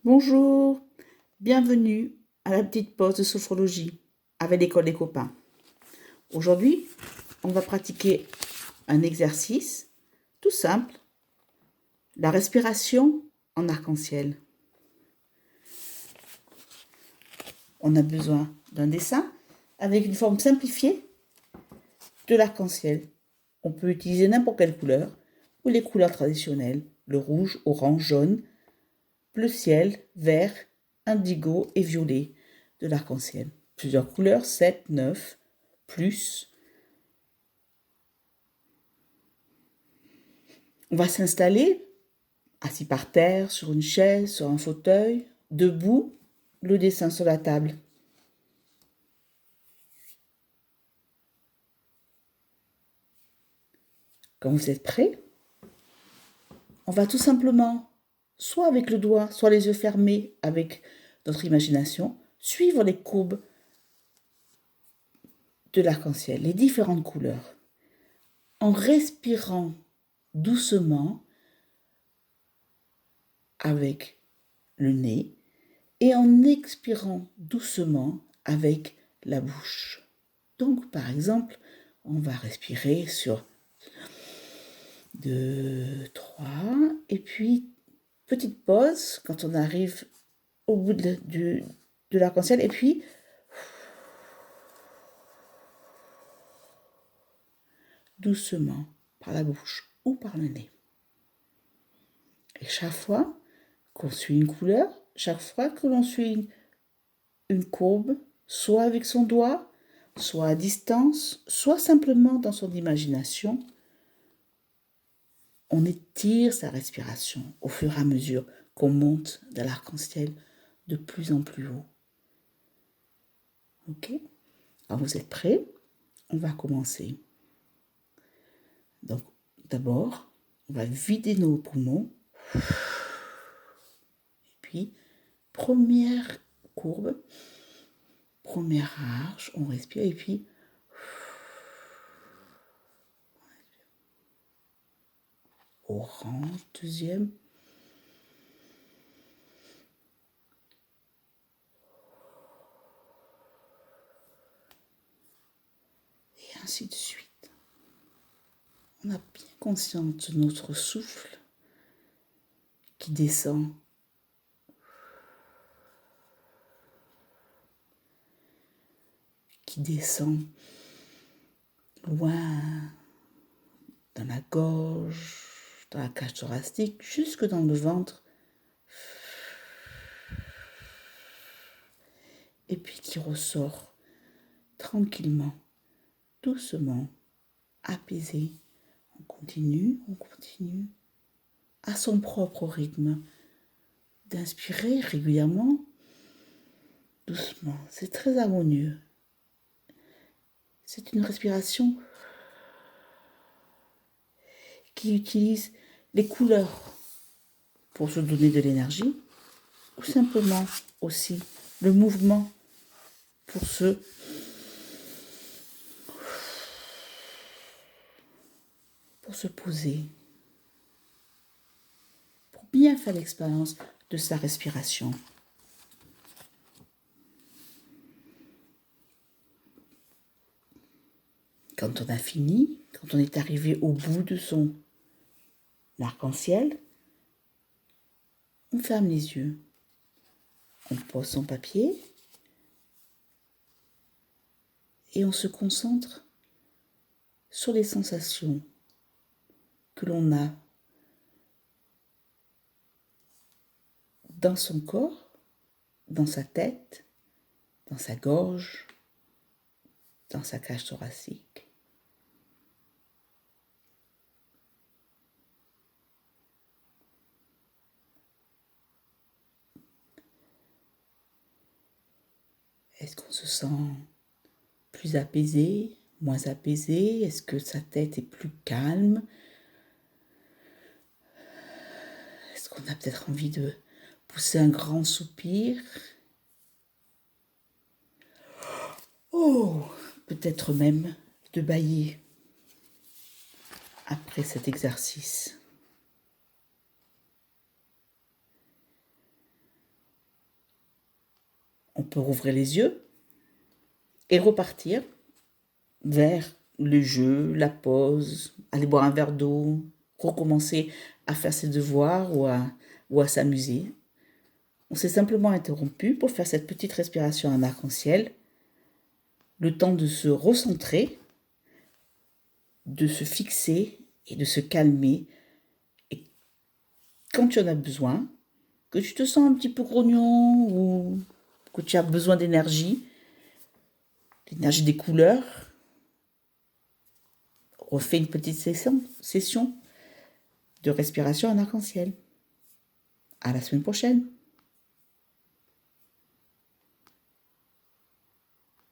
Bonjour, bienvenue à la petite pause de sophrologie avec l'école des copains. Aujourd'hui, on va pratiquer un exercice tout simple, la respiration en arc-en-ciel. On a besoin d'un dessin avec une forme simplifiée de l'arc-en-ciel. On peut utiliser n'importe quelle couleur ou les couleurs traditionnelles, le rouge, orange, jaune, bleu ciel, vert, indigo et violet de l'arc-en-ciel. Plusieurs couleurs, 7, 9, plus. On va s'installer, assis par terre, sur une chaise, sur un fauteuil, debout, le dessin sur la table. Quand vous êtes prêts, on va tout simplement, soit avec le doigt, soit les yeux fermés avec notre imagination, suivre les courbes de l'arc-en-ciel, les différentes couleurs, en respirant doucement avec le nez et en expirant doucement avec la bouche. Donc, par exemple, on va respirer sur 2, 3, et puis petite pause quand on arrive au bout de l'arc-en-ciel, et puis doucement par la bouche ou par le nez. Et chaque fois qu'on suit une couleur, chaque fois que l'on suit une courbe, soit avec son doigt, soit à distance, soit simplement dans son imagination, on étire sa respiration au fur et à mesure qu'on monte dans l'arc-en-ciel de plus en plus haut. Ok? Alors vous êtes prêts? On va commencer. Donc d'abord, on va vider nos poumons. Et puis, première courbe, première arche, on respire et puis orange, deuxième. Et ainsi de suite. On a bien conscience de notre souffle qui descend. Qui descend loin dans la gorge, dans la cage thoracique, jusque dans le ventre. Et puis qui ressort tranquillement, doucement, apaisé. On continue, à son propre rythme, d'inspirer régulièrement, doucement. C'est très harmonieux. C'est une respiration qui utilise les couleurs pour se donner de l'énergie, ou simplement aussi le mouvement pour se poser, pour bien faire l'expérience de sa respiration. Quand on a fini, quand on est arrivé au bout de son arc-en-ciel, on ferme les yeux, on pose son papier et on se concentre sur les sensations que l'on a dans son corps, dans sa tête, dans sa gorge, dans sa cage thoracique. Est-ce qu'on se sent plus apaisé, moins apaisé? Est-ce que sa tête est plus calme? Est-ce qu'on a peut-être envie de pousser un grand soupir? Oh, peut-être même de bâiller après cet exercice. peut rouvrir les yeux et repartir vers le jeu, la pause, aller boire un verre d'eau, recommencer à faire ses devoirs ou à s'amuser. On s'est simplement interrompu pour faire cette petite respiration en arc-en-ciel, le temps de se recentrer, de se fixer et de se calmer. Et quand tu en as besoin, que tu te sens un petit peu grognon ou que tu as besoin d'énergie, l'énergie des couleurs, refais une petite session de respiration en arc-en-ciel. À la semaine prochaine.